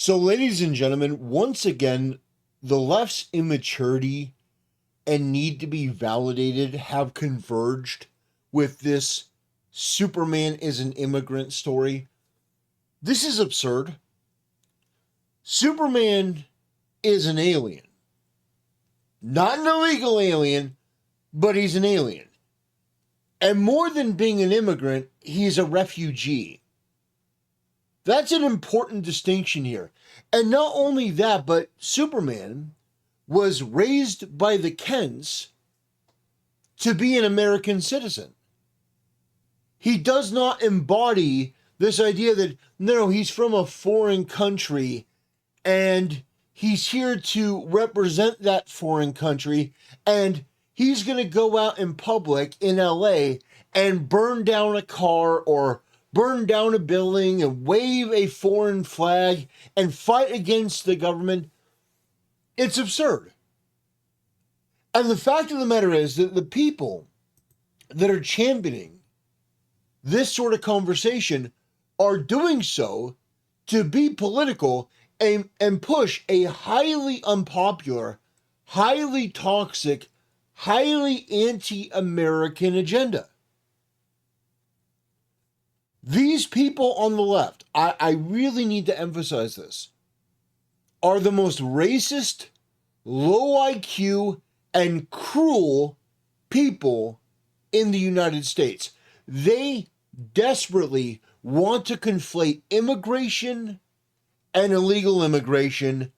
So, ladies and gentlemen, once again, the left's immaturity and need to be validated have converged with this Superman is an immigrant story. This is absurd. Superman is an alien. Not an illegal alien, but he's an alien. And more than being an immigrant, he's a refugee. That's an important distinction here. And not only that, but Superman was raised by the Kents to be an American citizen. He does not embody this idea that, no, he's from a foreign country and he's here to represent that foreign country, and he's going to go out in public in LA and burn down a car or burn down a building and wave a foreign flag and fight against the government. It's absurd. And the fact of the matter is that the people that are championing this sort of conversation are doing so to be political and push a highly unpopular, highly toxic, highly anti-American agenda. These people on the left, I really need to emphasize this, are the most racist, low IQ, and cruel people in the United States. They desperately want to conflate immigration and illegal immigration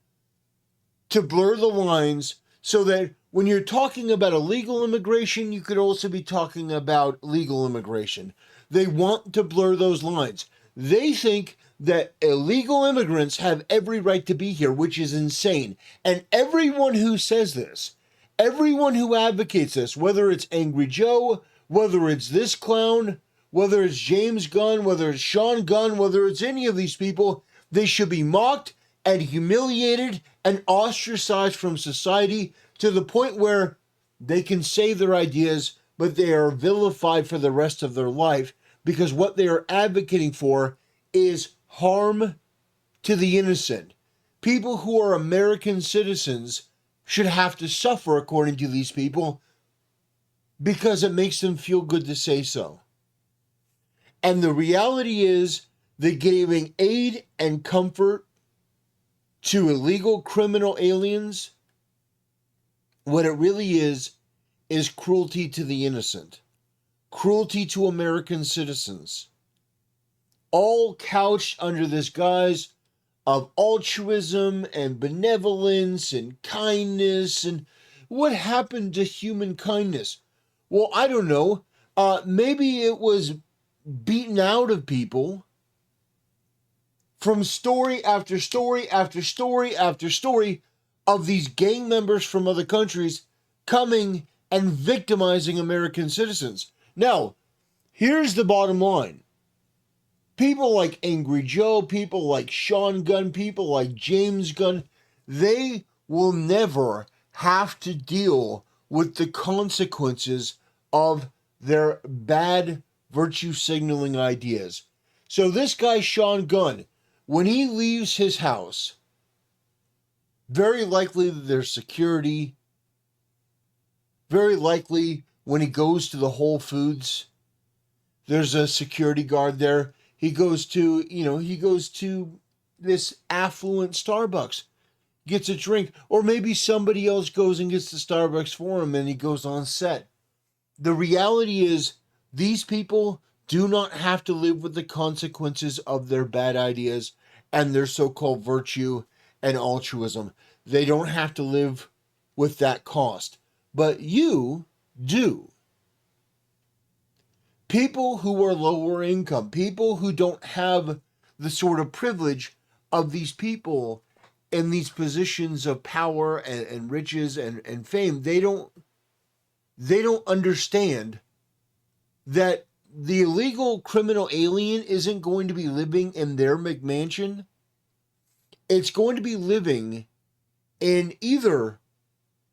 to blur the lines so that when you're talking about illegal immigration, you could also be talking about legal immigration. They want to blur those lines. They think that illegal immigrants have every right to be here, which is insane. And everyone who says this, everyone who advocates this, whether it's Angry Joe, whether it's this clown, whether it's James Gunn, whether it's Sean Gunn, whether it's any of these people, they should be mocked and humiliated and ostracized from society to the point where they can say their ideas, but they are vilified for the rest of their life because what they are advocating for is harm to the innocent. People who are American citizens should have to suffer, according to these people, because it makes them feel good to say so. And the reality is that giving aid and comfort to illegal criminal aliens, what it really is cruelty to the innocent, cruelty to American citizens, all couched under this guise of altruism and benevolence and kindness. And what happened to human kindness? Well, I don't know. Maybe it was beaten out of people from story after story after story after story of these gang members from other countries coming and victimizing American citizens. Now, here's the bottom line. People like Angry Joe, people like Sean Gunn, people like James Gunn, they will never have to deal with the consequences of their bad virtue signaling ideas. So this guy, Sean Gunn, when he leaves his house, very likely there's security. Very likely when he goes to the Whole Foods, there's a security guard there. He goes to this affluent Starbucks, gets a drink, or maybe somebody else goes and gets the Starbucks for him and he goes on set. The reality is these people do not have to live with the consequences of their bad ideas and their so-called virtue and altruism. They don't have to live with that cost. But you do. People who are lower income, people who don't have the sort of privilege of these people in these positions of power and riches and fame, they don't understand that the illegal criminal alien isn't going to be living in their McMansion. It's going to be living in either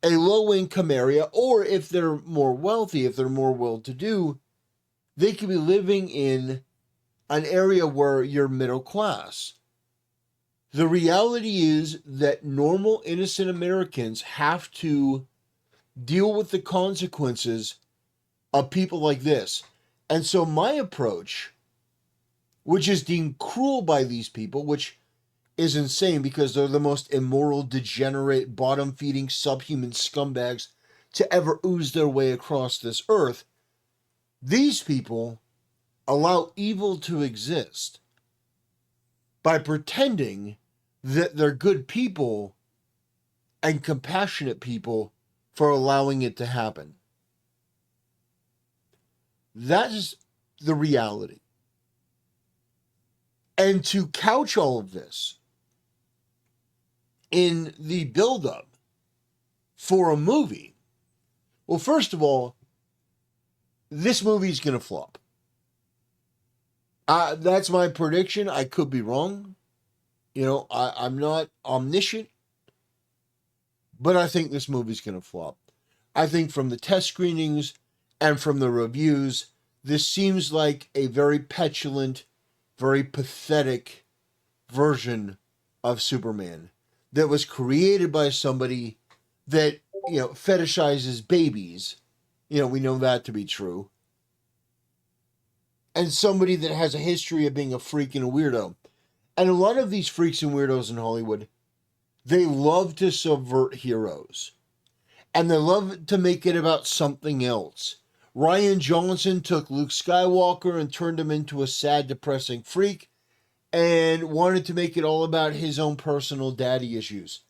a low-income area, or if they're more wealthy, if they're more well-to-do, they could be living in an area where you're middle class. The reality is that normal, innocent Americans have to deal with the consequences of people like this. And so, my approach, which is deemed cruel by these people, which is insane because they're the most immoral, degenerate, bottom feeding, subhuman scumbags to ever ooze their way across this earth, these people allow evil to exist by pretending that they're good people and compassionate people for allowing it to happen. That is the reality. And to couch all of this in the buildup for a movie, well, first of all, this movie's going to flop. That's my prediction. I could be wrong. I'm not omniscient, but I think this movie's going to flop. I think from the test screenings and from the reviews, this seems like a very petulant, very pathetic version of Superman that was created by somebody that, fetishizes babies. We know that to be true. And somebody that has a history of being a freak and a weirdo. And a lot of these freaks and weirdos in Hollywood, they love to subvert heroes. And they love to make it about something else. Rian Johnson took Luke Skywalker and turned him into a sad, depressing freak and wanted to make it all about his own personal daddy issues.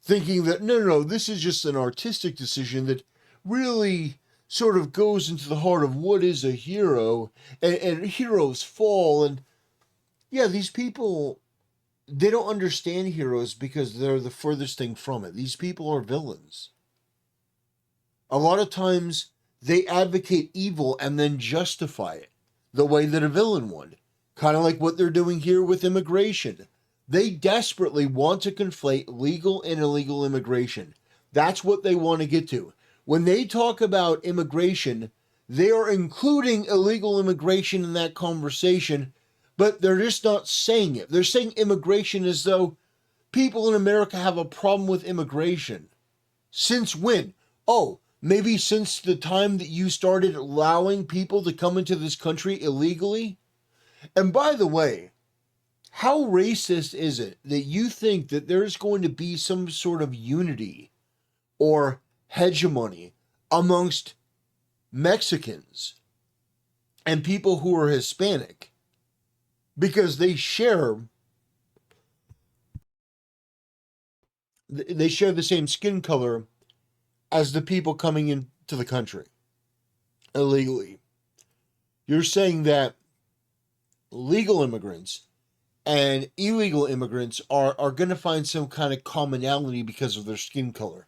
Thinking that, no, this is just an artistic decision that really sort of goes into the heart of what is a hero and heroes fall. And yeah, these people, they don't understand heroes because they're the furthest thing from it. These people are villains. A lot of times they advocate evil and then justify it the way that a villain would. Kind of like what they're doing here with immigration. They desperately want to conflate legal and illegal immigration. That's what they want to get to. When they talk about immigration, they are including illegal immigration in that conversation, but they're just not saying it. They're saying immigration as though people in America have a problem with immigration. Since when? Oh, maybe since the time that you started allowing people to come into this country illegally? And by the way, how racist is it that you think that there's going to be some sort of unity or hegemony amongst Mexicans and people who are Hispanic because they share the same skin color as the people coming into the country illegally? You're saying that legal immigrants and illegal immigrants are going to find some kind of commonality because of their skin color.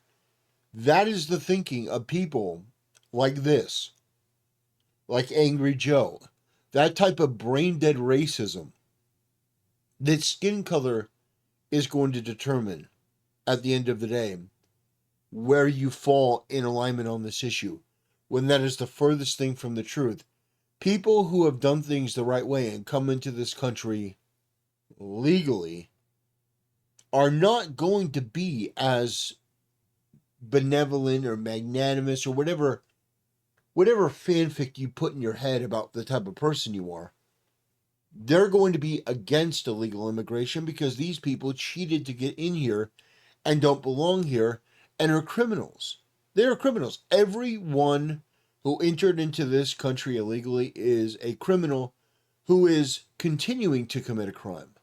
That is the thinking of people like this, like Angry Joe. That type of brain-dead racism that skin color is going to determine, at the end of the day, where you fall in alignment on this issue, when that is the furthest thing from the truth. People who have done things the right way and come into this country legally are not going to be as benevolent or magnanimous or whatever fanfic you put in your head about the type of person you are. They're going to be against illegal immigration because these people cheated to get in here and don't belong here and are criminals. They are criminals. Everyone who entered into this country illegally is a criminal who is continuing to commit a crime.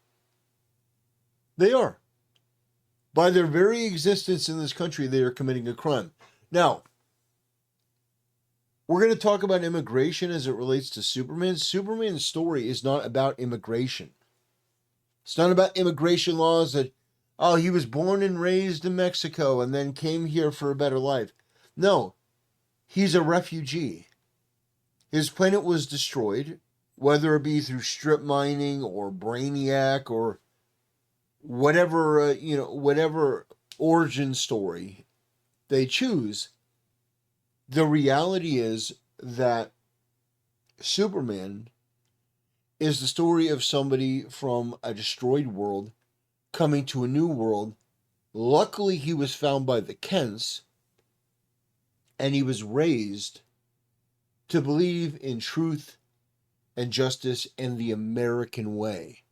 They are. By their very existence in this country, they are committing a crime. Now, we're going to talk about immigration as it relates to Superman. Superman's story is not about immigration. It's not about immigration laws that, oh, he was born and raised in Mexico and then came here for a better life. No, he's a refugee. His planet was destroyed, whether it be through strip mining or Brainiac or whatever, whatever origin story they choose. The reality is that Superman is the story of somebody from a destroyed world coming to a new world. Luckily, he was found by the Kents, and he was raised to believe in truth and justice and the American way.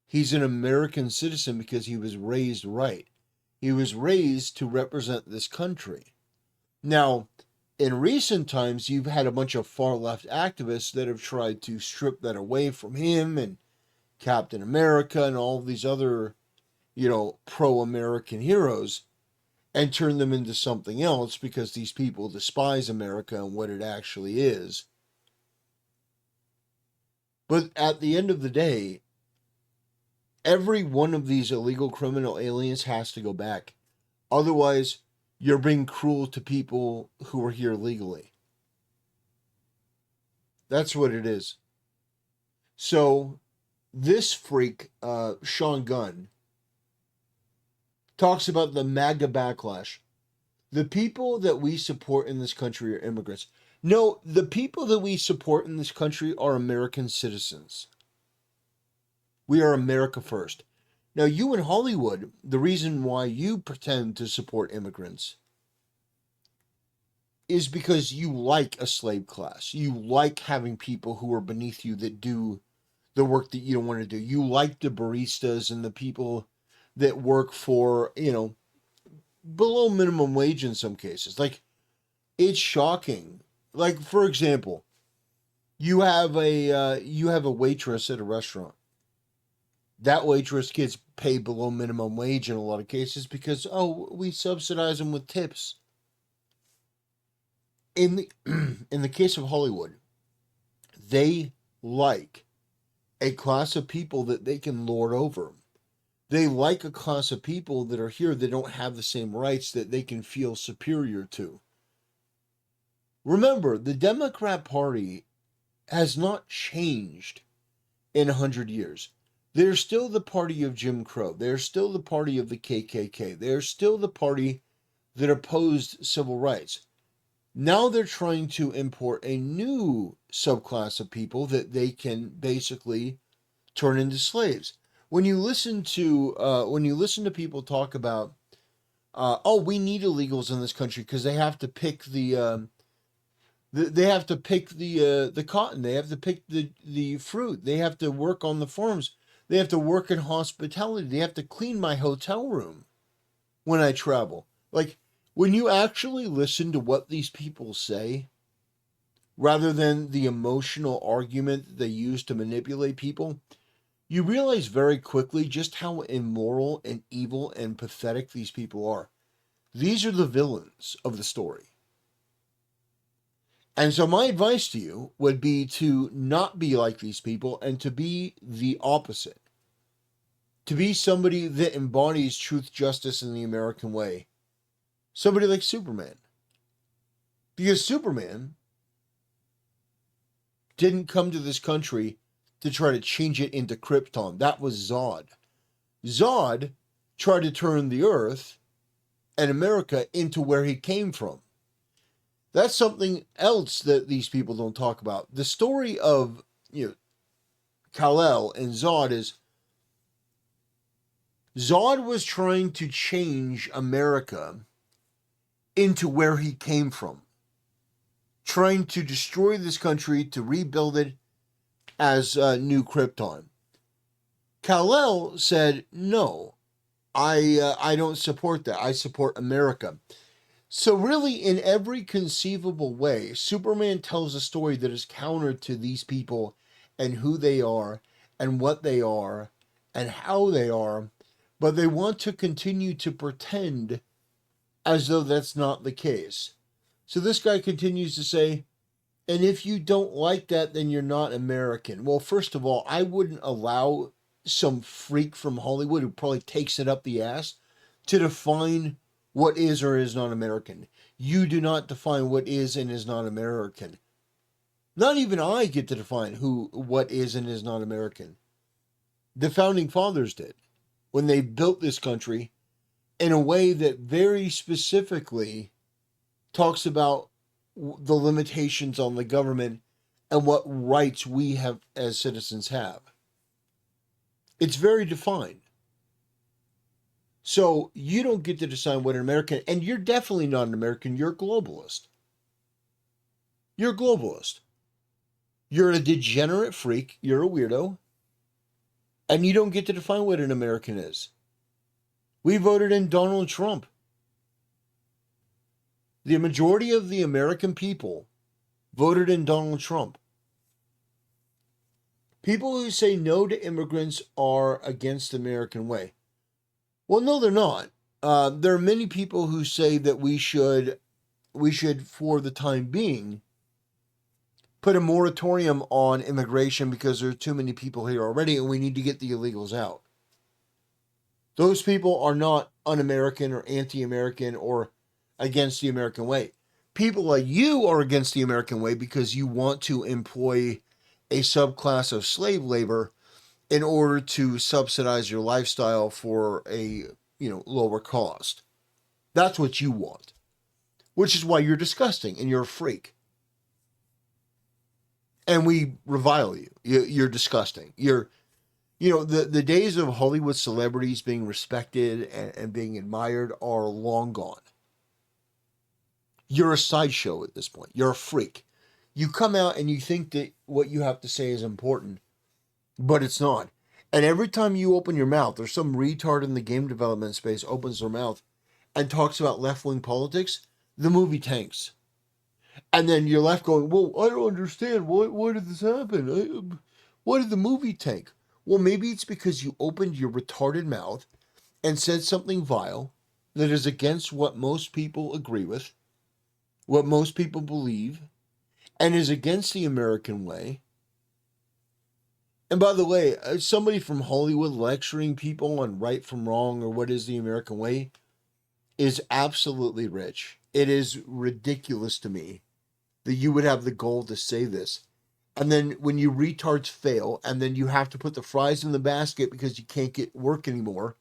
He's an American citizen because he was raised right. He was raised to represent this country. Now, in recent times, you've had a bunch of far left activists that have tried to strip that away from him and Captain America and all these other, pro American heroes and turn them into something else because these people despise America and what it actually is. But at the end of the day, every one of these illegal criminal aliens has to go back. Otherwise, you're being cruel to people who are here legally. That's what it is. So, this freak, Sean Gunn, talks about the MAGA backlash. The people that we support in this country are immigrants. No, the people that we support in this country are American citizens. We are America first. Now, you in Hollywood, the reason why you pretend to support immigrants is because you like a slave class. You like having people who are beneath you that do the work that you don't want to do. You like the baristas and the people that work for, below minimum wage in some cases. Like, it's shocking. Like, for example, you have a waitress at a restaurant. That waitress gets paid below minimum wage in a lot of cases because, we subsidize them with tips. In the in the case of Hollywood, they like a class of people that they can lord over. They like a class of people that are here that don't have the same rights that they can feel superior to. Remember, the Democrat Party has not changed in 100 years. They're still the party of Jim Crow. They're still the party of the KKK. They're still the party that opposed civil rights. Now they're trying to import a new subclass of people that they can basically turn into slaves. When you listen to people talk about, we need illegals in this country because they have to pick the cotton, they have to pick the fruit, they have to work on the farms, they have to work in hospitality, they have to clean my hotel room when I travel. Like, when you actually listen to what these people say, rather than the emotional argument that they use to manipulate people, you realize very quickly just how immoral and evil and pathetic these people are. These are the villains of the story. And so my advice to you would be to not be like these people and to be the opposite. To be somebody that embodies truth, justice, and the American way. Somebody like Superman. Because Superman didn't come to this country to try to change it into Krypton. That was Zod. Zod tried to turn the Earth and America into where he came from. That's something else that these people don't talk about. The story of, Kal-El and Zod is Zod was trying to change America into where he came from. Trying to destroy this country to rebuild it as New Krypton. Kal-El said, no, I don't support that. I support America. So really, in every conceivable way, Superman tells a story that is counter to these people and who they are and what they are and how they are, but they want to continue to pretend as though that's not the case. So this guy continues to say, and if you don't like that, then you're not American. Well, first of all, I wouldn't allow some freak from Hollywood who probably takes it up the ass to define what is or is not American. You do not define what is and is not American. Not even I get to define what is and is not American. The founding fathers did when they built this country in a way that very specifically talks about the limitations on the government and what rights we have as citizens have. It's very defined. So you don't get to decide what an American, and you're definitely not an American, you're a globalist. You're a globalist. You're a degenerate freak, you're a weirdo, and you don't get to define what an American is. We voted in Donald Trump. The majority of the American people voted in Donald Trump. People who say no to immigrants are against the American way. Well, no, they're not. There are many people who say that we should, for the time being, put a moratorium on immigration because there are too many people here already and we need to get the illegals out. Those people are not un-American or anti-American or against the American way. People like you are against the American way because you want to employ a subclass of slave labor in order to subsidize your lifestyle for a, lower cost. That's what you want, which is why you're disgusting and you're a freak. And we revile you. You're disgusting. The days of Hollywood celebrities being respected and being admired are long gone. You're a sideshow at this point. You're a freak. You come out and you think that what you have to say is important, but it's not. And every time you open your mouth, or some retard in the game development space opens their mouth and talks about left-wing politics, the movie tanks. And then you're left going, well, I don't understand. Why did this happen? Why did the movie tank? Well, maybe it's because you opened your retarded mouth and said something vile that is against what most people agree with, what most people believe, and is against the American way. And by the way, somebody from Hollywood lecturing people on right from wrong or what is the American way is absolutely rich. It is ridiculous to me that you would have the goal to say this. And then when you retards fail, and then you have to put the fries in the basket because you can't get work anymore,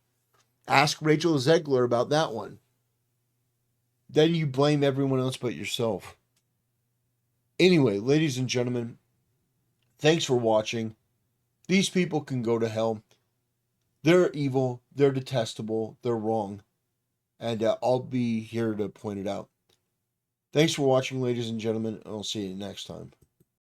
ask Rachel Zegler about that one. Then you blame everyone else but yourself. Anyway, ladies and gentlemen, thanks for watching. These people can go to hell. They're evil, they're detestable, they're wrong. And I'll be here to point it out. Thanks for watching, ladies and gentlemen, and I'll see you next time.